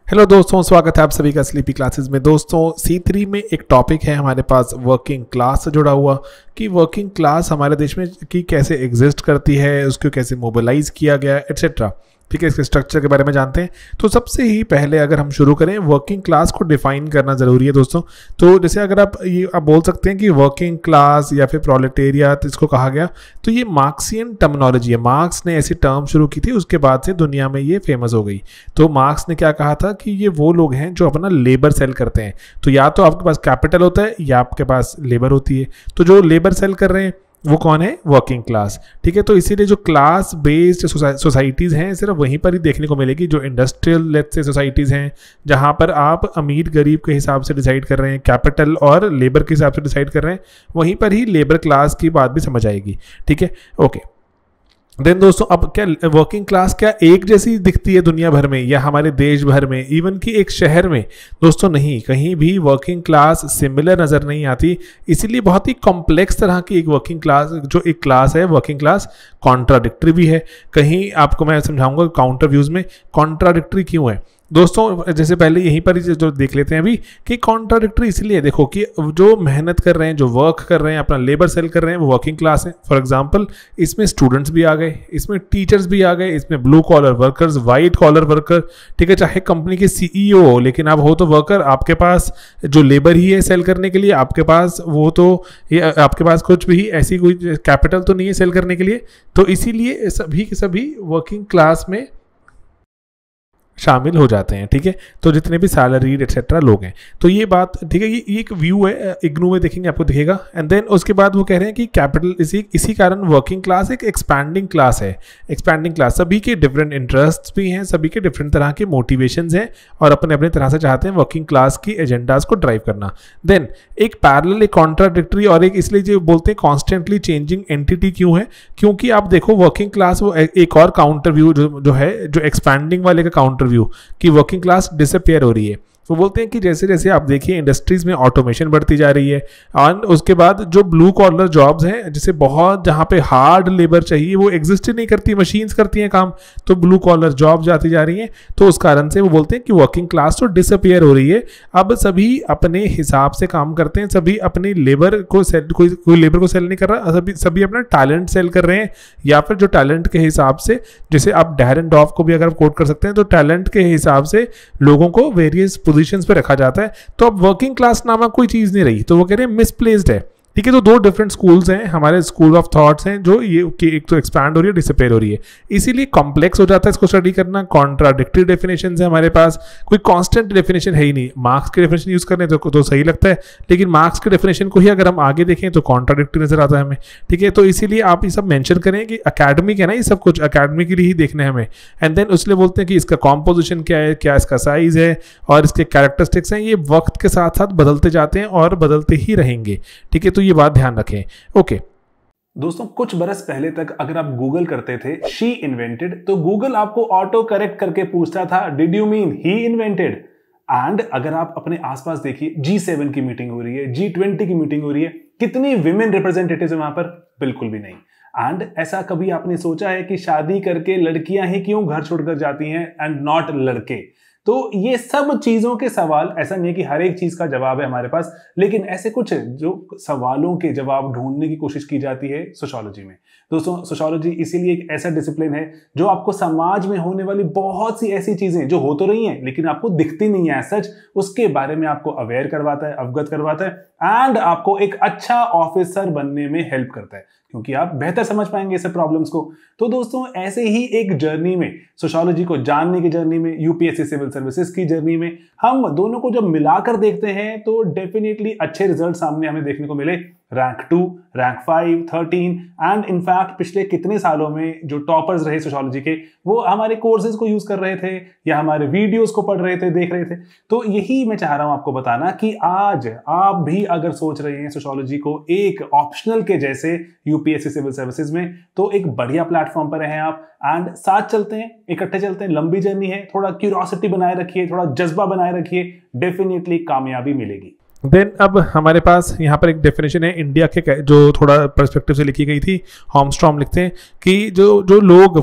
Hello दोस्तों, स्वागत है आप सभी का स्लीपी क्लासेस में। दोस्तों C3 में एक टॉपिक है हमारे पास वर्किंग क्लास से जुड़ा हुआ कि वर्किंग क्लास हमारे देश में की कैसे एग्जिस्ट करती है, उसको कैसे मोबिलाइज किया गया एट्सेट्रा। ठीक है, इसके स्ट्रक्चर के बारे में जानते हैं। तो सबसे ही पहले अगर हम शुरू करें, वर्किंग क्लास को डिफाइन करना ज़रूरी है दोस्तों। तो जैसे अगर आप बोल सकते हैं कि वर्किंग क्लास या फिर प्रोलेटेरिया इसको कहा गया, तो ये मार्क्सियन टर्मिनोलॉजी है। मार्क्स ने ऐसी टर्म शुरू की थी, उसके बाद से दुनिया में ये फेमस हो गई। तो मार्क्स ने क्या कहा था कि ये वो लोग हैं जो अपना लेबर सेल करते हैं। तो या तो आपके पास कैपिटल होता है या आपके पास लेबर होती है। तो जो लेबर सेल कर रहे हैं वो कौन है? Working class. ठीक है, तो इसीलिए जो क्लास बेस्ड सोसाइटीज़ हैं सिर्फ वहीं पर ही देखने को मिलेगी, जो इंडस्ट्रियल लेट से सोसाइटीज़ हैं, जहां पर आप अमीर गरीब के हिसाब से डिसाइड कर रहे हैं, कैपिटल और लेबर के हिसाब से डिसाइड कर रहे हैं, वहीं पर ही लेबर क्लास की बात भी समझ आएगी। ठीक है, ओके। देन दोस्तों, अब क्या वर्किंग क्लास क्या एक जैसी दिखती है दुनिया भर में या हमारे देश भर में, इवन कि एक शहर में? दोस्तों नहीं, कहीं भी वर्किंग क्लास सिमिलर नज़र नहीं आती। इसीलिए बहुत ही कॉम्प्लेक्स तरह की एक वर्किंग क्लास, जो एक क्लास है वर्किंग क्लास, कॉन्ट्राडिक्टरी भी है। कहीं आपको मैं समझाऊंगा काउंटर व्यूज़ में कॉन्ट्राडिक्टरी क्यों है। दोस्तों जैसे पहले यहीं पर ही जो देख लेते हैं अभी कि कॉन्ट्राडिक्टरी इसलिए देखो कि जो मेहनत कर रहे हैं, जो वर्क कर रहे हैं, अपना लेबर सेल कर रहे हैं, वो वर्किंग क्लास है। फॉर एग्जांपल, इसमें स्टूडेंट्स भी आ गए, इसमें टीचर्स भी आ गए, इसमें blue collar workers, white collar worker. ठीक है, चाहे कंपनी के सीईओ हो, लेकिन आप हो तो वर्कर, आपके पास जो लेबर ही है सेल करने के लिए, आपके पास वो तो आपके पास कुछ भी ऐसी कोई कैपिटल तो नहीं है सेल करने के लिए। तो इसीलिए सभी के सभी वर्किंग क्लास में शामिल हो जाते हैं। ठीक है, तो जितने भी सैलरीड एक्सेट्रा लोग हैं, तो ये बात ठीक है। ये एक व्यू है, इग्नू में देखेंगे आपको दिखेगा। एंड देन उसके बाद वो कह रहे हैं कि कैपिटल इसी कारण वर्किंग क्लास एक एक्सपैंडिंग क्लास है। एक्सपैंडिंग क्लास, सभी के डिफरेंट इंटरेस्ट भी हैं, सभी के डिफरेंट तरह के मोटिवेशंस हैं और अपने अपने तरह से चाहते हैं वर्किंग क्लास की एजेंडाज को ड्राइव करना। देन एक पैरेलल, एक कॉन्ट्राडिक्टरी और एक, इसलिए जो बोलते हैं कॉन्स्टेंटली चेंजिंग एंटिटी क्यों है? क्योंकि आप देखो वर्किंग क्लास वो एक और काउंटर व्यू जो है, जो एक्सपैंडिंग वाले का काउंटर व्यू कि वर्किंग क्लास डिसअपियर हो रही है। वो बोलते हैं कि जैसे जैसे आप देखिए इंडस्ट्रीज में ऑटोमेशन बढ़ती जा रही है, और उसके बाद जो ब्लू कॉलर जॉब्स हैं, जिसे बहुत जहाँ पे हार्ड लेबर चाहिए, वो एग्जिस्ट ही नहीं करती, मशीन्स करती हैं काम, तो ब्लू कॉलर जॉब जाती जा रही हैं। तो उस कारण से वो बोलते हैं कि वर्किंग क्लास तो डिसअपियर हो रही है। अब सभी अपने हिसाब से काम करते हैं, सभी अपनी लेबर को सेल, कोई लेबर को सेल नहीं कर रहा, सभी अपना टैलेंट सेल कर रहे हैं, या फिर जो टैलेंट के हिसाब से, जैसे आप डैरेन डॉफ को भी अगर कोट कर सकते हैं, तो टैलेंट के हिसाब से लोगों को वेरियस पोजीशंस पे रखा जाता है। तो अब वर्किंग क्लास नामक कोई चीज नहीं रही, तो वो कह रहे हैं मिसप्लेस्ड है। ठीक है, तो दो डिफरेंट स्कूल्स हैं हमारे, स्कूल ऑफ थॉट्स हैं, जो ये कि एक तो एक्सपैंड हो रही है, डिसअपियर हो रही है। इसीलिए कॉम्प्लेक्स हो जाता है इसको स्टडी करना। कॉन्ट्राडिक्टरी डेफिनेशंस है हमारे पास, कोई कांस्टेंट डेफिनेशन है ही नहीं। मार्क्स की डेफिनेशन यूज करने तो सही लगता है, लेकिन मार्क्स के डेफिनेशन को ही अगर हम आगे देखें तो कॉन्ट्राडिक्टरी नजर आता है हमें। ठीक है, तो इसीलिए आप ये सब मेंशन करें कि अकेडमिक है ना, ये सब कुछ अकेडमिक के लिए ही देखना है हमें। एंड देन उसलिए बोलते हैं कि इसका कॉम्पोजिशन क्या है, क्या इसका साइज है और इसके कैरेक्टरिस्टिक्स हैं, ये वक्त के साथ साथ बदलते जाते हैं और बदलते ही रहेंगे। ठीक है, तो ये बात ध्यान रखें। ओके दोस्तों, कुछ बरस पहले तक अगर आप गूगल करते थे शी इन्वेंटेड, तो गूगल आपको ऑटो करेक्ट करके पूछता था did you mean he invented. And अगर आप अपने आसपास देखिए, G7 की मीटिंग हो रही है, G20 की मीटिंग हो रही है, कितनी विमेन रिप्रेजेंटेटिव्स है वहां पर? बिल्कुल भी नहीं। एंड ऐसा कभी आपने सोचा है कि शादी करके लड़कियां ही क्यों घर छोड़कर जाती हैं एंड नॉट लड़के? तो ये सब चीजों के सवाल, ऐसा नहीं है कि हर एक चीज का जवाब है हमारे पास, लेकिन ऐसे कुछ जो सवालों के जवाब ढूंढने की कोशिश की जाती है सोशियोलॉजी में। दोस्तों, सोशियोलॉजी इसीलिए एक ऐसा डिसिप्लिन है जो आपको समाज में होने वाली बहुत सी ऐसी चीजें जो हो तो रही हैं लेकिन आपको दिखती नहीं है सच, उसके बारे में आपको अवेयर करवाता है, अवगत करवाता है, एंड आपको एक अच्छा ऑफिसर बनने में हेल्प करता है, क्योंकि आप बेहतर समझ पाएंगे ऐसे प्रॉब्लम्स को। तो दोस्तों, ऐसे ही एक जर्नी में, सोशियोलॉजी को जानने की जर्नी में, यूपीएससी सिविल सर्विसेज की जर्नी में, हम दोनों को जब मिलाकर देखते हैं तो डेफिनेटली अच्छे रिजल्ट सामने हमें देखने को मिले। रैंक 2, रैंक 5, 13 एंड इनफैक्ट पिछले कितने सालों में जो टॉपर्स रहे सोशियोलॉजी के, वो हमारे कोर्सेज को यूज कर रहे थे या हमारे वीडियोस को पढ़ रहे थे, देख रहे थे। तो यही मैं चाह रहा हूं आपको बताना कि आज आप भी अगर सोच रहे हैं सोशियोलॉजी को एक ऑप्शनल के जैसे यूपीएससी सिविल सर्विसेज में, तो एक बढ़िया प्लेटफॉर्म पर हैं आप, एंड साथ चलते हैं, इकट्ठे चलते हैं। लंबी जर्नी है, थोड़ा क्यूरियोसिटी बनाए रखिए, थोड़ा जज्बा बनाए रखिए, डेफिनेटली कामयाबी मिलेगी। देन अब हमारे पास यहाँ पर एक डेफिनेशन है इंडिया के, जो थोड़ा पर्सपेक्टिव से लिखी गई थी। होमस्ट्रॉम लिखते हैं कि जो लोग,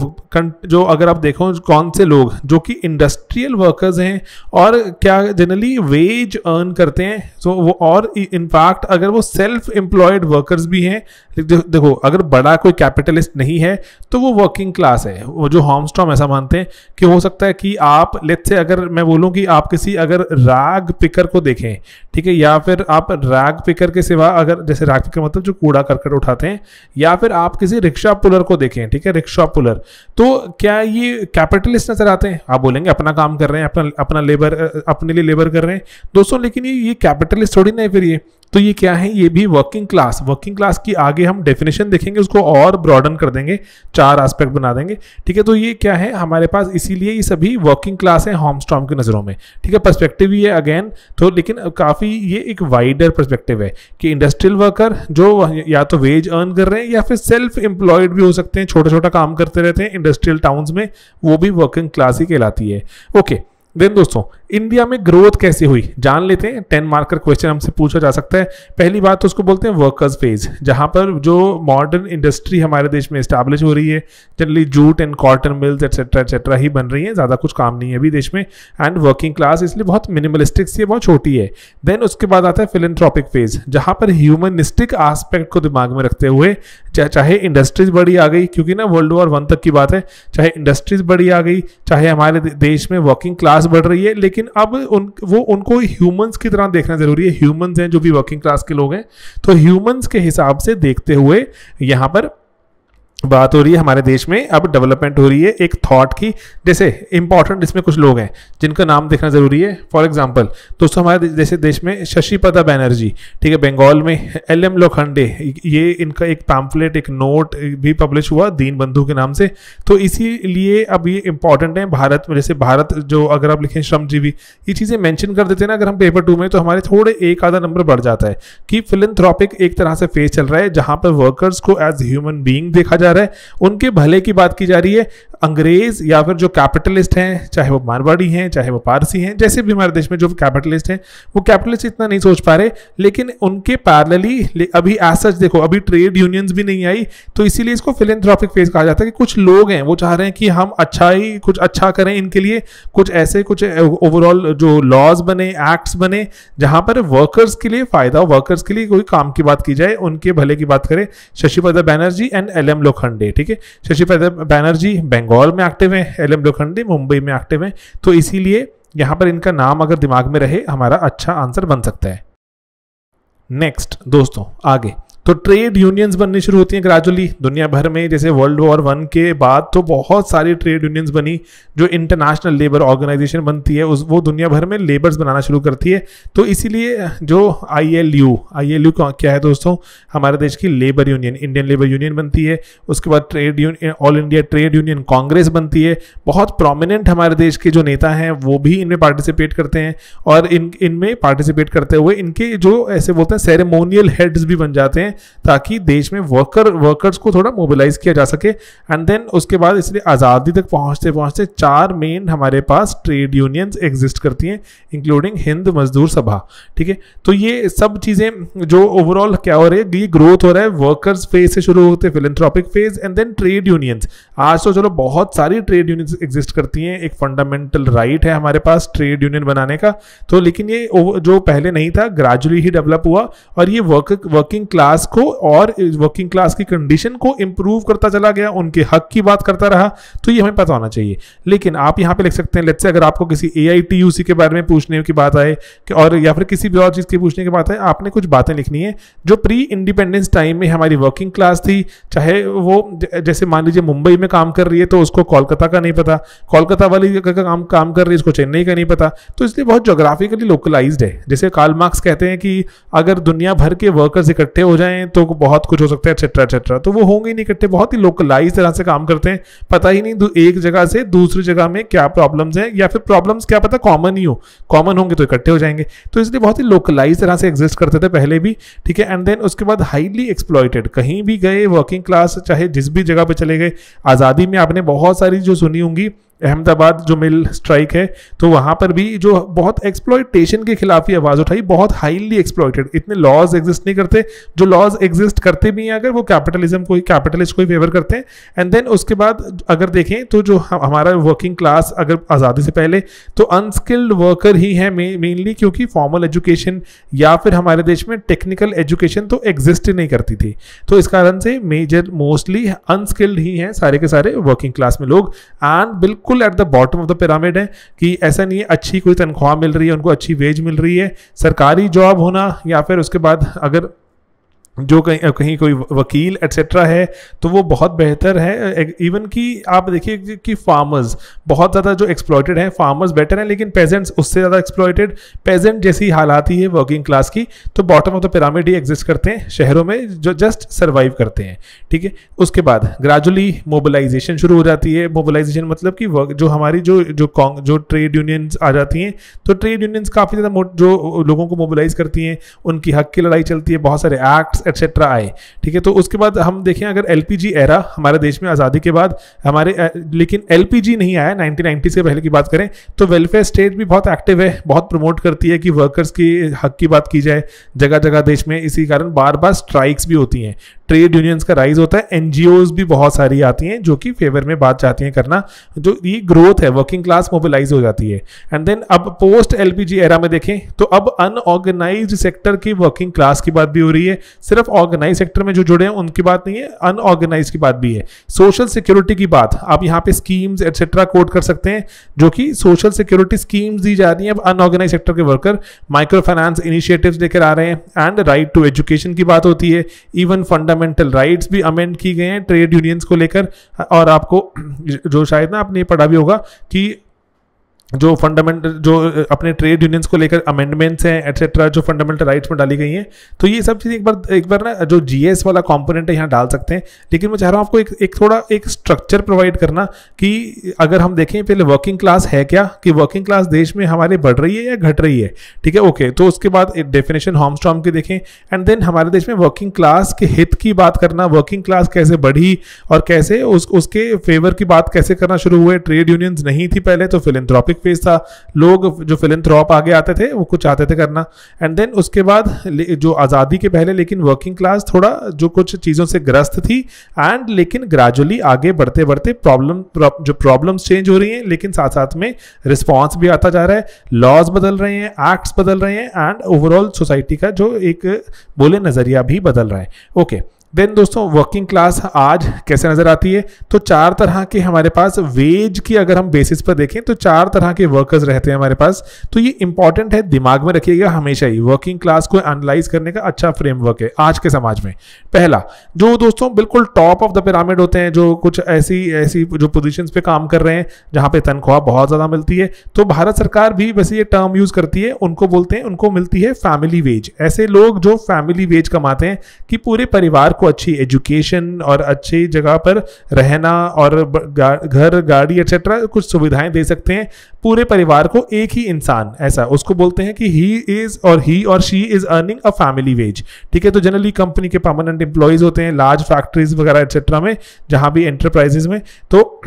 जो अगर आप देखो कौन से लोग जो कि इंडस्ट्रियल वर्कर्स हैं और क्या जनरली वेज अर्न करते हैं, तो वो, और इनफैक्ट अगर वो सेल्फ एम्प्लॉयड वर्कर्स भी हैं। देखो अगर बड़ा कोई कैपिटलिस्ट नहीं है तो वो वर्किंग क्लास है। वो जो होमस्ट्रॉम ऐसा मानते हैं कि हो सकता है कि आप लेट्स से, अगर मैं बोलूँ कि आप किसी अगर रैग पिकर को देखें, ठीक है, या फिर आप रैग पिकर के सिवा अगर, जैसे रैग पिकर मतलब जो कूड़ा करकट उठाते हैं, या फिर आप किसी रिक्शा पुलर को देखें, ठीक है, रिक्शा पुलर, तो क्या ये कैपिटलिस्ट नजर आते हैं? आप बोलेंगे अपना काम कर रहे हैं, अपना लेबर, अपने लिए लेबर कर रहे हैं दोस्तों, लेकिन ये कैपिटलिस्ट थोड़ी ना है फिर ये। तो ये क्या है? ये भी वर्किंग क्लास। वर्किंग क्लास की आगे हम डेफिनेशन देखेंगे, उसको और ब्रॉडन कर देंगे, 4 एस्पेक्ट बना देंगे, ठीक है। तो ये क्या है हमारे पास, इसीलिए ये सभी वर्किंग क्लास है होमस्ट्रॉम की नज़रों में, ठीक है। पर्सपेक्टिव ही है अगेन, तो लेकिन काफ़ी ये एक वाइडर पर्सपेक्टिव है कि इंडस्ट्रियल वर्कर जो या तो वेज अर्न कर रहे हैं या फिर सेल्फ एम्प्लॉयड भी हो सकते हैं, छोटा छोटा काम करते रहते हैं इंडस्ट्रियल टाउन्स में, वो भी वर्किंग क्लास ही कहलाती है। ओके, देन दोस्तों इंडिया में ग्रोथ कैसे हुई जान लेते हैं। 10 मार्कर क्वेश्चन हमसे पूछा जा सकता है। पहली बात तो उसको बोलते हैं वर्कर्स फेज, जहां पर जो मॉडर्न इंडस्ट्री हमारे देश में एस्टैब्लिश हो रही है, generally jute and cotton mills etcetera ही बन रही है, ज़्यादा कुछ काम नहीं है अभी देश में, एंड वर्किंग क्लास इसलिए बहुत मिनिमलिस्टिक सी, बहुत छोटी है। देन उसके बाद आता है फिलेंथ्रोपिक फेज, जहां पर ह्यूमनिस्टिक एस्पेक्ट को दिमाग में रखते हुए, चाहे इंडस्ट्रीज बड़ी आ गई, क्योंकि ना World War I तक की बात है, चाहे इंडस्ट्रीज बड़ी आ गई, चाहे हमारे देश में वर्किंग क्लास बढ़ रही है, लेकिन अब उनको ह्यूमंस की तरह देखना जरूरी है। ह्यूमंस हैं जो भी वर्किंग क्लास के लोग हैं, तो ह्यूमंस के हिसाब से देखते हुए यहां पर बात हो रही है हमारे देश में, अब डेवलपमेंट हो रही है एक थॉट की। जैसे इंपॉर्टेंट इसमें कुछ लोग हैं जिनका नाम देखना जरूरी है। फॉर एग्जांपल दोस्तों हमारे जैसे देश में शशिपदा बैनर्जी, ठीक है, बंगाल में LM लोखंडे, ये इनका एक पैम्फलेट, एक नोट भी पब्लिश हुआ दीन बंधु के नाम से। तो इसीलिए अब ये इंपॉर्टेंट है भारत में। जैसे भारत जो अगर आप लिखें श्रमजीवी, ये चीज़ें मेंशन कर देते हैं ना अगर हम पेपर 2 में, तो हमारे थोड़े एक आधा नंबर बढ़ जाता है कि फिलेंथ्रोपिक एक तरह से फेज चल रहा है, जहां पर वर्कर्स को एज ह्यूमन बीइंग देखा जा रहा है, उनके भले की बात की जा रही है। अंग्रेज या फिर जो कैपिटलिस्ट हैं, चाहे वो मारवाड़ी हैं, चाहे वो पारसी हैं, जैसे भी हमारे देश में जो कैपिटलिस्ट हैं, वो कैपिटलिस्ट इतना नहीं सोच पा रहे, लेकिन उनके पैरेलली अभी एज सच देखो, अभी ट्रेड यूनियंस भी नहीं आई, तो इसीलिए इसको फिलेंथ्रोपिक फेज कहा जाता है कि कुछ लोग हैं वो चाह रहे हैं कि हम कुछ अच्छा करें, इनके लिए कुछ ऐसे कुछ ओवरऑल जो लॉज बने, एक्ट्स बने, जहां पर वर्कर्स के लिए फायदा हो, वर्कर्स के लिए कोई काम की बात की जाए, उनके भले की बात करें। शशिपदा बैनर्जी एंड LM लोखंडे, ठीक है, शशिपदा बैनर्जी बंगाल में एक्टिव है, LM लोखंडे मुंबई में एक्टिव है, तो इसीलिए यहां पर इनका नाम अगर दिमाग में रहे हमारा अच्छा आंसर बन सकता है। नेक्स्ट दोस्तों आगे, तो ट्रेड यूनियंस बननी शुरू होती हैं ग्रेजुअली दुनिया भर में। जैसे World War I के बाद तो बहुत सारी ट्रेड यूनियंस बनी, जो इंटरनेशनल लेबर ऑर्गेनाइजेशन बनती है वो दुनिया भर में लेबर्स बनाना शुरू करती है। तो इसीलिए जो ILU क्या है दोस्तों, हमारे देश की labour union, Indian labour union बनती है। उसके बाद trade union, all India trade union Congress बनती है। बहुत प्रोमिनेंट हमारे देश के जो नेता हैं वो भी इनमें पार्टिसिपेट करते हैं, और इनमें पार्टिसिपेट करते हुए इनके जो ऐसे बोलते हैं सेरेमोनियल हेड्स भी बन जाते हैं, ताकि देश में वर्कर्स को थोड़ा मोबिलाइज किया जा सके। एंड देन उसके बाद इसलिए आज़ादी तक पहुंचते पहुंचते 4 मेन हमारे पास ट्रेड यूनियंस एग्जिस्ट करती हैं, इंक्लूडिंग हिंद मजदूर सभा, ठीक है। तो ये सब चीज़ें जो ओवरऑल क्या हो रही है, ये ग्रोथ हो रहा है वर्कर्स फेज से शुरू होते हैं, philanthropic phase and then trade unions. आज तो चलो बहुत सारी ट्रेड यूनियंस एग्जिस्ट करती हैं, एक फंडामेंटल राइट है हमारे पास ट्रेड यूनियन बनाने का। तो लेकिन ये जो पहले नहीं था, ग्रेजुअली ही डेवलप हुआ, और ये वर्किंग क्लास को और वर्किंग क्लास की कंडीशन को इंप्रूव करता चला गया, उनके हक की बात करता रहा। तो ये हमें पता होना चाहिए। लेकिन आप यहां पे लिख सकते हैं, लेट्स से अगर आपको किसी AITUC के बारे में पूछने की बात आए, और या फिर किसी भी और चीज की पूछने की बात आए, आपने कुछ बातें लिखनी है जो प्री इंडिपेंडेंस टाइम में हमारी वर्किंग क्लास थी। चाहे वो जैसे मान लीजिए मुंबई में काम कर रही है तो उसको कोलकाता का नहीं पता, कोलकाता वाली काम कर रही है उसको चेन्नई का नहीं पता। तो इसलिए बहुत जोग्राफिकली लोकलाइज्ड है। जैसे कार्ल मार्क्स कहते हैं कि अगर दुनिया भर के वर्कर्स इकट्ठे हो जाएं तो बहुत कुछ हो सकता है, एक्सेट्रा, तो वो होंगे ही नहीं इकट्ठे, बहुत ही लोकलाइज तरह से काम करते हैं। पता ही नहीं एक जगह से दूसरी जगह में क्या प्रॉब्लम्स हैं, या फिर प्रॉब्लम्स क्या पता कॉमन ही हो, कॉमन होंगे तो इकट्ठे हो जाएंगे। तो इसलिए बहुत ही लोकलाइज तरह से एग्जिस्ट करते थे पहले भी, ठीक है। एंड देन उसके बाद हाईली एक्सप्लॉइटेड, कहीं भी गए वर्किंग क्लास, चाहे जिस भी जगह पे चले गए। आज़ादी में आपने बहुत सारी जो सुनी होंगी अहमदाबाद जो मिल स्ट्राइक है, तो वहाँ पर भी जो बहुत एक्सप्लॉयटेशन के खिलाफ ही आवाज़ उठाई, बहुत हाईली एक्सप्लॉयटेड, इतने लॉज एग्जिस्ट नहीं करते, जो लॉज एग्जिस्ट करते भी हैं अगर वो कैपिटलिज्म को ही, कैपिटलिस्ट को ही फेवर करते हैं। एंड देन उसके बाद अगर देखें तो जो हमारा वर्किंग क्लास अगर आज़ादी से पहले तो अनस्किल्ड वर्कर ही है मेनली, क्योंकि फॉर्मल एजुकेशन या फिर हमारे देश में टेक्निकल एजुकेशन तो एग्जिस्ट नहीं करती थी, तो इस कारण से मेजर मोस्टली अनस्किल्ड ही हैं सारे के सारे वर्किंग क्लास में लोग। एंड बिल्कुल at the bottom of the pyramid है कि ऐसा नहीं है अच्छी कोई तनख्वाह मिल रही है, उनको अच्छी वेज मिल रही है, सरकारी जॉब होना या फिर उसके बाद अगर जो कहीं कोई वकील एटसेट्रा है तो वो बहुत बेहतर है। इवन कि आप देखिए कि फार्मर्स बहुत ज़्यादा जो एक्सप्लॉयटेड हैं, फार्मर्स बेटर हैं लेकिन पेजेंट्स उससे ज़्यादा एक्सप्लॉयटेड। पेजेंट जैसी हालात ही है वर्किंग क्लास की, तो bottom of the pyramid he exist करते हैं शहरों में, जो जस्ट सर्वाइव करते हैं, ठीक है। उसके बाद ग्रेजुअली मोबिलाइजेशन शुरू हो जाती है। मोबिलाइजेशन मतलब कि जो हमारी जो ट्रेड यूनियंस आ जाती हैं, तो ट्रेड यूनियंस काफ़ी ज़्यादा जो लोगों को मोबिलाइज करती हैं, उनकी हक की लड़ाई चलती है, बहुत सारे एक्ट्स एटसेट्रा आए, ठीक है। तो उसके बाद हम देखें अगर एलपीजी एरा हमारे देश में आज़ादी के बाद हमारे, लेकिन एलपीजी नहीं आया 1990 से पहले की बात करें तो वेलफेयर स्टेट भी बहुत एक्टिव है, बहुत प्रमोट करती है कि वर्कर्स की हक की बात की जाए जगह जगह देश में। इसी कारण बार बार स्ट्राइक्स भी होती हैं, ट्रेड यूनियंस का राइज होता है, एनजीओज भी बहुत सारी आती हैं जो कि फेवर में बात चाहती हैं करना, जो ये ग्रोथ है, वर्किंग क्लास मोबिलाइज हो जाती है। एंड देन अब पोस्ट एलपीजी एरा में देखें तो अब अनऑर्गेनाइज्ड सेक्टर की वर्किंग क्लास की बात भी हो रही है, सिर्फ ऑर्गेनाइज सेक्टर में जो जुड़े हैं उनकी बात नहीं है, अनऑर्गेनाइज की बात भी है। सोशल सिक्योरिटी की बात आप यहाँ पे स्कीम्स एटसेट्रा कोट कर सकते हैं, जो कि सोशल सिक्योरिटी स्कीम्स दी जा रही हैं अब अनऑर्गेनाइज सेक्टर के वर्कर, माइक्रो फाइनेंस इनिशिएटिव्स लेकर आ रहे हैं, एंड राइट टू एजुकेशन की बात होती है। इवन फंडामेंटल राइट्स भी अमेंड की गए हैं ट्रेड यूनियंस को लेकर। और आपको जो शायद ना आपने पढ़ा भी होगा कि जो फंडामेंटल जो अपने ट्रेड यूनियंस को लेकर अमेंडमेंट्स हैं एटसेट्रा जो फंडामेंटल राइट्स में डाली गई हैं, तो ये सब चीज़ एक बार ना जो जीएस वाला कंपोनेंट है यहाँ डाल सकते हैं। लेकिन मैं चाह रहा हूँ आपको एक थोड़ा एक स्ट्रक्चर प्रोवाइड करना कि अगर हम देखें पहले वर्किंग क्लास है क्या, कि वर्किंग क्लास देश में हमारी बढ़ रही है या घट रही है, ठीक है, ओके। तो उसके बाद एक डेफिनेशन होमस्ट्रॉम की देखें, एंड देन हमारे देश में वर्किंग क्लास के हित की बात करना, वर्किंग क्लास कैसे बढ़ी और कैसे उसके फेवर की बात कैसे करना शुरू हुए। ट्रेड यूनियंस नहीं थी पहले, तो फिलेंथ्रोपिक फेज था, लोग जो फिलेंथ्रोप आगे आते थे वो कुछ चाहते थे करना। एंड देन उसके बाद जो आज़ादी के पहले लेकिन वर्किंग क्लास थोड़ा जो कुछ चीज़ों से ग्रस्त थी, एंड लेकिन ग्रेजुअली आगे बढ़ते बढ़ते जो प्रॉब्लम्स चेंज हो रही हैं, लेकिन साथ साथ में रिस्पॉन्स भी आता जा रहा है, लॉज बदल रहे हैं, एक्ट्स बदल रहे हैं, एंड ओवरऑल सोसाइटी का जो एक बोले नज़रिया भी बदल रहा है, ओके। देन दोस्तों वर्किंग क्लास आज कैसे नजर आती है, तो चार तरह के हमारे पास वेज की अगर हम बेसिस पर देखें तो चार तरह के वर्कर्स रहते हैं हमारे पास। तो ये इंपॉर्टेंट है, दिमाग में रखिएगा हमेशा ही, वर्किंग क्लास को एनालाइज करने का अच्छा फ्रेमवर्क है आज के समाज में। पहला जो दोस्तों बिल्कुल टॉप ऑफ द पिरामिड होते हैं, जो कुछ ऐसी जो पोजीशंस पे काम कर रहे हैं जहां पे तनख्वाह बहुत ज्यादा मिलती है, तो भारत सरकार भी वैसे ये टर्म यूज करती है, उनको बोलते हैं, उनको मिलती है फैमिली वेज। ऐसे लोग जो फैमिली वेज कमाते हैं कि पूरे परिवार अच्छी एजुकेशन और अच्छी जगह पर रहना और घर गाड़ी एटसेट्रा कुछ सुविधाएं दे सकते हैं पूरे परिवार को, एक ही इंसान, ऐसा उसको बोलते हैं कि ही और she is earning a family wage, ठीक है। तो जनरली कंपनी के परमानेंट एम्प्लॉयज होते हैं, लार्ज फैक्ट्रीज वगैरह एटसेट्रा में, जहां भी एंटरप्राइजेज में, तो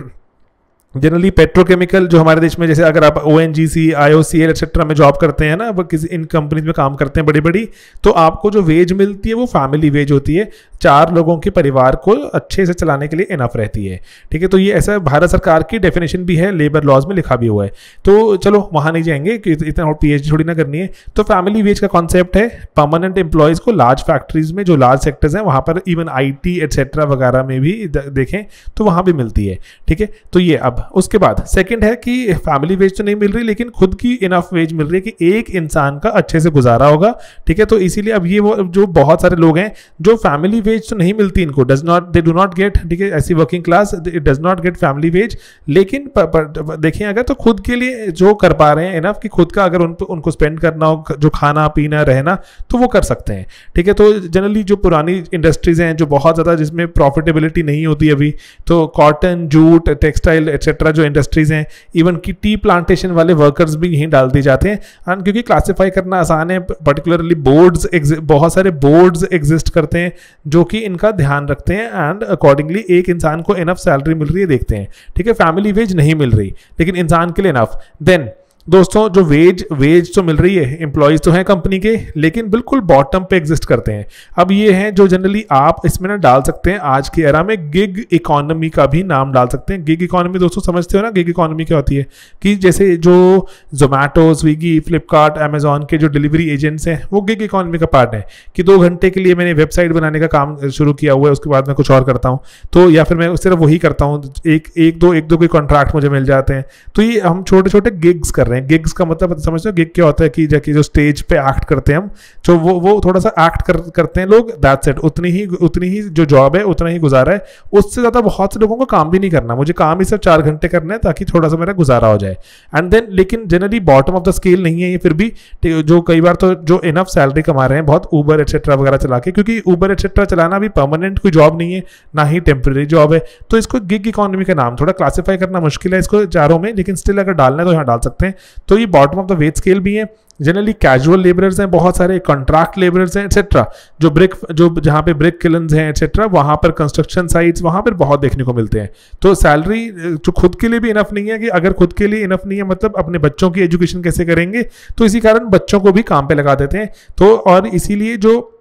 जनरली पेट्रोकेमिकल जो हमारे देश में, जैसे अगर आप ONGC, IOCL एक्सेट्रा में जॉब करते हैं ना, वो किसी इन कंपनीज में काम करते हैं बड़ी बड़ी, तो आपको जो वेज मिलती है वो फैमिली वेज होती है, चार लोगों के परिवार को अच्छे से चलाने के लिए इनफ रहती है, ठीक है। तो ये ऐसा भारत सरकार की डेफिनेशन भी है, लेबर लॉज में लिखा भी हुआ है। तो चलो वहाँ नहीं जाएंगे कि इतना PhD थोड़ी ना करनी है। तो फैमिली वेज का कॉन्सेप्ट है परमानेंट एम्प्लॉयज़ को लार्ज फैक्ट्रीज में, जो लार्ज सेक्टर्स हैं वहाँ पर, इवन IT एटसेट्रा वगैरह में भी देखें तो वहाँ भी मिलती है, ठीक है। तो ये अब उसके बाद सेकंड है कि फैमिली वेज तो नहीं मिल रही लेकिन खुद की इनफ वेज मिल रही है कि एक इंसान का अच्छे से गुजारा होगा, ठीक है। तो इसीलिए अब ये वो जो बहुत सारे लोग हैं जो फैमिली वेज तो नहीं मिलती इनको, दे डू नॉट गेट, ठीक है, ऐसी working class does not get family wage, लेकिन देखें अगर तो खुद के लिए जो कर पा रहे हैं इनफ कि खुद का अगर उनको स्पेंड करना हो, जो खाना पीना रहना, तो वो कर सकते हैं, ठीक है। तो जनरली जो पुरानी इंडस्ट्रीज हैं जो बहुत ज़्यादा जिसमें प्रॉफिटेबिलिटी नहीं होती अभी, तो कॉटन, जूट, टेक्सटाइल एक्सेट्रा जो इंडस्ट्रीज हैं, इवन की टी प्लांटेशन वाले वर्कर्स भी यहीं डाल दिए जाते हैं। एंड क्योंकि क्लासीफाई करना आसान है, पर्टिकुलरली बोर्ड्स, बहुत सारे बोर्ड्स एग्जिस्ट करते हैं जो कि इनका ध्यान रखते हैं एंड अकॉर्डिंगली एक इंसान को इनफ सैलरी मिल रही है देखते हैं, ठीक है। फैमिली वेज नहीं मिल रही लेकिन इंसान के लिए इनफ। देन दोस्तों जो वेज तो मिल रही है, एम्प्लॉयज तो हैं कंपनी के, लेकिन बिल्कुल बॉटम पे एग्जिस्ट करते हैं। अब ये हैं जो जनरली आप इसमें ना डाल सकते हैं, आज की एरा में गिग इकोनॉमी का भी नाम डाल सकते हैं। गिग इकोनॉमी दोस्तों समझते हो ना, गिग इकोनॉमी क्या होती है कि जैसे जो जोमेटो, स्विगी, फ्लिपकार्ट, अमेजॉन के जो डिलीवरी एजेंट्स हैं वो गिग इकोनॉमी का पार्ट है कि 2 घंटे के लिए मैंने वेबसाइट बनाने का काम शुरू किया हुआ है, उसके बाद मैं कुछ और करता हूँ, तो या फिर मैं सिर्फ वही करता हूँ, एक दो कोई कॉन्ट्रैक्ट मुझे मिल जाते हैं। तो ये हम छोटे छोटे गिग्स कर रहे हैं। गिग्स का मतलब समझते हो, गिग क्या होता है कि जाके जो स्टेज पे एक्ट करते हैं हम, जो वो थोड़ा सा एक्ट करते हैं लोग, दैट्स इट। उतनी ही जो जॉब है उतना ही गुजारा है, उससे ज़्यादा बहुत से लोगों को काम भी नहीं करना। मुझे काम ही सिर्फ 4 घंटे करना है ताकि थोड़ा सा मेरा गुजारा हो जाए। एंड देन लेकिन generally bottom of the scale नहीं है ये, फिर भी जो कई बार तो जो इनफ सैलरी कमा रहे हैं बहुत ऊबर एटसेट्रा वगैरह चला के, क्योंकि ऊबर एटसेट्रा चलाना भी परमानेंट कोई जॉब नहीं है, ना ही टेम्परेरी जॉब है, तो इसको गिग इकोनॉमी का नाम थोड़ा क्लासीफाई करना मुश्किल है इसको चारों में, लेकिन स्टिल अगर डालना है तो यहाँ डाल सकते हैं। तो ये bottom of the ways scale भी है। जनरली कैजुअल लेबरर्स हैं बहुत सारे, कॉन्ट्रैक्ट लेबरर्स हैं एटसेट्रा, जो जहाँ पे ब्रिक किलन्स हैं एटसेट्रा, वहाँ पर कंस्ट्रक्शन साइट्स, वहाँ पर बहुत देखने को मिलते हैं। तो सैलरी जो खुद के लिए भी इनफ नहीं है, कि अगर खुद के लिए इनफ नहीं है मतलब अपने बच्चों की एजुकेशन कैसे करेंगे, तो इसी कारण बच्चों को भी काम पे लगा देते हैं। तो और इसीलिए जो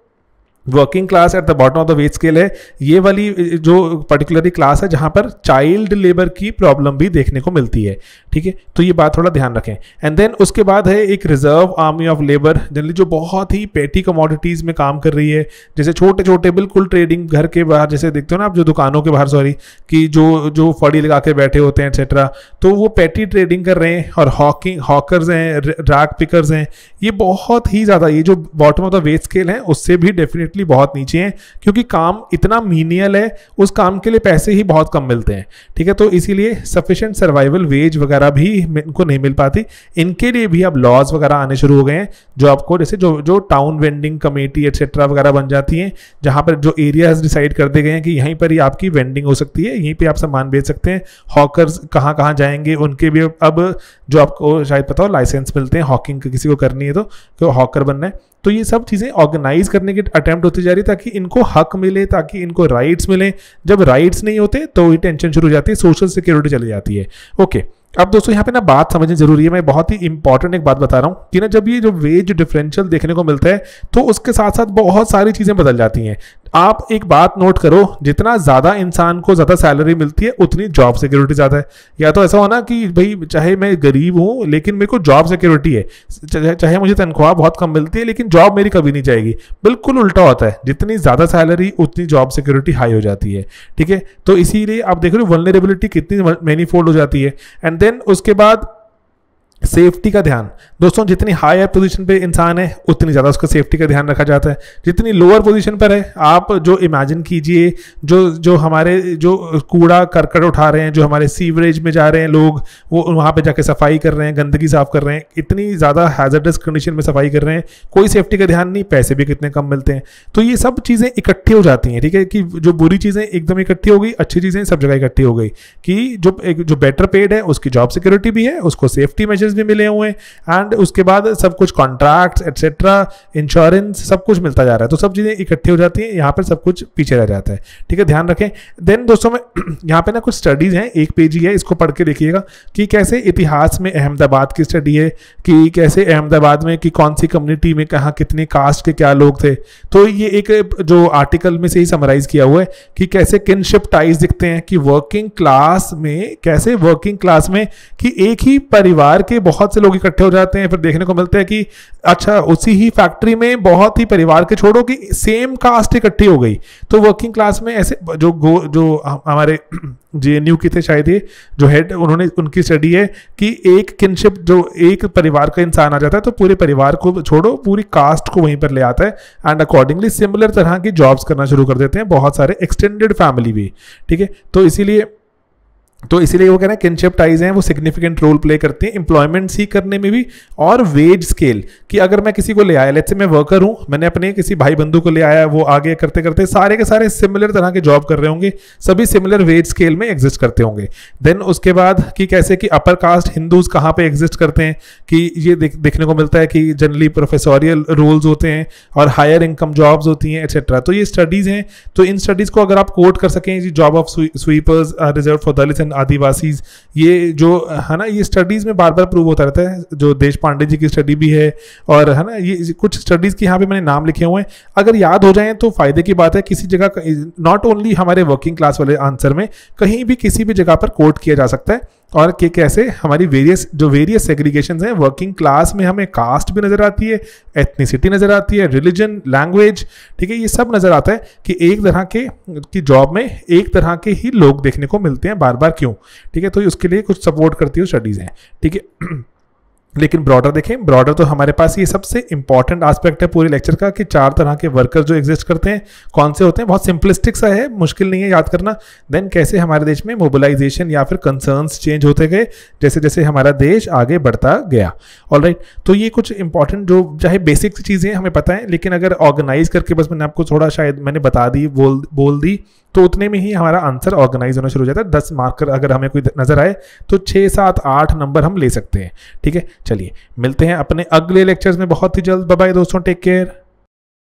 working class at the bottom of the ways scale है, ये वाली जो पर्टिकुलरली क्लास है जहां पर चाइल्ड लेबर की प्रॉब्लम भी देखने को मिलती है, ठीक है। तो ये बात थोड़ा ध्यान रखें। एंड देन उसके बाद है एक reserve army of labour, generally जो बहुत ही पेटी कमोडिटीज में काम कर रही है, जैसे छोटे छोटे बिल्कुल ट्रेडिंग घर के बाहर, जैसे देखते हो ना आप जो दुकानों के बाहर, सॉरी, कि जो फड़ी लगा के बैठे होते हैं एटसेट्रा, तो वो पेटी ट्रेडिंग कर रहे हैं। और हॉकर्स हैं, ड्रैग पिकर्स हैं, ये बहुत ही ज़्यादा, ये जो bottom of the ways scale है उससे भी डेफिनेटली बहुत नीचे हैं, क्योंकि काम इतना मीनियल है, उस काम के लिए पैसे ही बहुत कम मिलते हैं, ठीक है। तो इसीलिए सफिशिएंट सर्वाइवल वेज वगैरह भी इनको नहीं मिल पाती। इनके लिए भी अब लॉज वगैरह आने शुरू हो गए हैं, जो आपको जैसे जो टाउन वेंडिंग कमेटी एटसेट्रा वगैरह बन जाती हैं, जहां पर जो एरियाज डिसाइड कर दिए गए हैं कि यहीं पर ही आपकी वेंडिंग हो सकती है, यहीं पे आप सामान बेच सकते हैं। हॉकर्स कहाँ कहाँ जाएंगे, उनके भी अब जो आपको शायद पता हो लाइसेंस मिलते हैं हॉकिंग किसी को करनी है तो हॉकर बनना है। तो ये सब चीज़ें ऑर्गेनाइज करने की अटेम्प्ट होती जा रही है ताकि इनको हक मिले, ताकि इनको राइट्स मिले। जब राइट्स नहीं होते तो ये टेंशन शुरू हो जाती है, सोशल सिक्योरिटी चली जाती है। ओके, अब दोस्तों यहाँ पे ना बात समझनी जरूरी है। मैं बहुत ही इंपॉर्टेंट एक बात बता रहा हूँ कि ना जब ये जो वेज डिफरेंशियल देखने को मिलता है तो उसके साथ साथ बहुत सारी चीज़ें बदल जाती हैं। आप एक बात नोट करो, जितना ज़्यादा इंसान को ज़्यादा सैलरी मिलती है उतनी जॉब सिक्योरिटी ज़्यादा है। या तो ऐसा होना कि भाई चाहे मैं गरीब हूँ लेकिन मेरे को जॉब सिक्योरिटी है, चाहे मुझे तनख्वाह बहुत कम मिलती है लेकिन जॉब मेरी कभी नहीं जाएगी। बिल्कुल उल्टा होता है, जितनी ज़्यादा सैलरी उतनी जॉब सिक्योरिटी हाई हो जाती है, ठीक है। तो इसीलिए आप देख रहे हो वल्नरेबिलिटी कितनी मैनीफोल्ड हो जाती है। एंड देन उसके बाद सेफ्टी का ध्यान, दोस्तों जितनी हायर पोजीशन पे इंसान है उतनी ज़्यादा उसका सेफ्टी का ध्यान रखा जाता है। जितनी लोअर पोजीशन पर है, आप जो इमेजिन कीजिए जो हमारे जो कूड़ा करकट उठा रहे हैं, जो हमारे सीवरेज में जा रहे हैं लोग, वो वहाँ पे जाके सफाई कर रहे हैं, गंदगी साफ कर रहे हैं, इतनी ज़्यादा हैजर्डस कंडीशन में सफाई कर रहे हैं, कोई सेफ्टी का ध्यान नहीं, पैसे भी कितने कम मिलते हैं। तो ये सब चीज़ें इकट्ठी हो जाती हैं, ठीक है, कि जो बुरी चीज़ें एकदम इकट्ठी हो गई, अच्छी चीज़ें सब जगह इकट्ठी हो गई, कि जो बेटर पेड है उसकी जॉब सिक्योरिटी भी है, उसको सेफ्टी मेजर्स भी मिले हुए हैं, एंड उसके बाद सब कुछ कॉन्ट्रैक्ट्स एटसेट्रा, इंश्योरेंस, सब कुछ मिलता जा रहा है। तो सब चीज़ें इकट्ठी हो जाती हैं, यहाँ पर सब कुछ पीछे रह जाता है, ठीक है, ध्यान रखें। देन दोस्तों में यहाँ पे ना कुछ स्टडीज हैं, एक पेज ही है, इसको पढ़ के देखिएगा कि कैसे इतिहास में अहमदाबाद की स्टडी है कि कैसे अहमदाबाद में कि कौन सी कम्युनिटी में कहाँ कितने कास्ट के क्या लोग थे। तो ये एक जो आर्टिकल में से ही समराइज किया हुआ है कि कैसे किनशिप टाइज दिखते हैं, कि वर्किंग क्लास में कैसे वर्किंग क्लास में कि एक ही परिवार के बहुत से लोग इकट्ठे हो जाते हैं। फिर देखने को मिलता है कि अच्छा उसी ही फैक्ट्री में बहुत ही परिवार के छोड़ो कि सेम कास्ट इकट्ठी हो गई। तो वर्किंग क्लास में ऐसे जो हमारे JNU के थे शायद, ये जो हेड उन्होंने उनकी स्टडी है कि एक किनशिप, जो एक परिवार का इंसान आ जाता है तो पूरे परिवार को छोड़ो पूरी कास्ट को वहीं पर ले आता है, एंड अकॉर्डिंगली सिमिलर तरह की जॉब्स करना शुरू कर देते हैं, बहुत सारे एक्सटेंडेड फैमिली भी, ठीक है। तो इसीलिए तो इसीलिए वो कह रहे हैं किनशिप टाइज हैं वो सिग्निफिकेंट रोल प्ले करती हैं एम्प्लॉयमेंट सीख करने में भी, और वेज स्केल कि अगर मैं किसी को ले आया, लेट्स से मैं वर्कर हूं, मैंने अपने किसी भाई बंधु को ले आया, वो आगे करते करते सारे के सारे सिमिलर तरह के जॉब कर रहे होंगे, सभी सिमिलर वेज स्केल में एग्जिस्ट करते होंगे। देन उसके बाद कि कैसे कि अपर कास्ट हिंदूज कहाँ पे एग्जिस्ट करते हैं, कि ये देखने को मिलता है कि जनरली प्रोफेसोरियल रोल्स होते हैं और हायर इनकम जॉब्स होती हैं एक्सेट्रा। तो ये स्टडीज हैं, तो इन स्टडीज को अगर आप कोट कर सकें, job of sweepers reserve for Dalits and Adivasis, ये जो है ना ये स्टडीज में बार बार प्रूव होता रहता है, जो देश पांडे जी की स्टडी भी है, और है ना ये कुछ स्टडीज की यहाँ पे मैंने नाम लिखे हुए हैं, अगर याद हो जाएं तो फायदे की बात है। किसी जगह नॉट ओनली हमारे वर्किंग क्लास वाले आंसर में, कहीं भी किसी भी जगह पर कोट किया जा सकता है, और कि कैसे हमारी वेरियस सेग्रीगेशंस हैं। वर्किंग क्लास में हमें कास्ट भी नजर आती है, एथनिसिटी नजर आती है, रिलीजन, लैंग्वेज, ठीक है, ये सब नजर आता है कि एक तरह की जॉब में एक तरह के ही लोग देखने को मिलते हैं बार बार, क्यों, ठीक है। तो उसके लिए कुछ सपोर्ट करती है स्टडीज हैं, ठीक है। लेकिन ब्रॉडर देखें, ब्रॉडर तो हमारे पास ये सबसे इंपॉर्टेंट एस्पेक्ट है पूरे लेक्चर का, कि 4 तरह के वर्कर्स जो एग्जिस्ट करते हैं कौन से होते हैं, बहुत सिंपलिस्टिक सा है, मुश्किल नहीं है याद करना। देन कैसे हमारे देश में मोबिलाइजेशन या फिर कंसर्न्स चेंज होते गए जैसे जैसे हमारा देश आगे बढ़ता गया। ऑलराइट, तो ये कुछ इंपॉर्टेंट जो चाहे बेसिक चीज़ें हमें पता है, लेकिन अगर ऑर्गेनाइज करके बस मैंने आपको थोड़ा शायद मैंने बता दी, बोल दी, तो उतने में ही हमारा आंसर ऑर्गेनाइज होना शुरू हो जाता है। 10 मार्कर अगर हमें कोई नजर आए तो 6, 7, 8 नंबर हम ले सकते हैं, ठीक है। चलिए मिलते हैं अपने अगले लेक्चर्स में बहुत ही जल्द। बाय बाय दोस्तों, टेक केयर।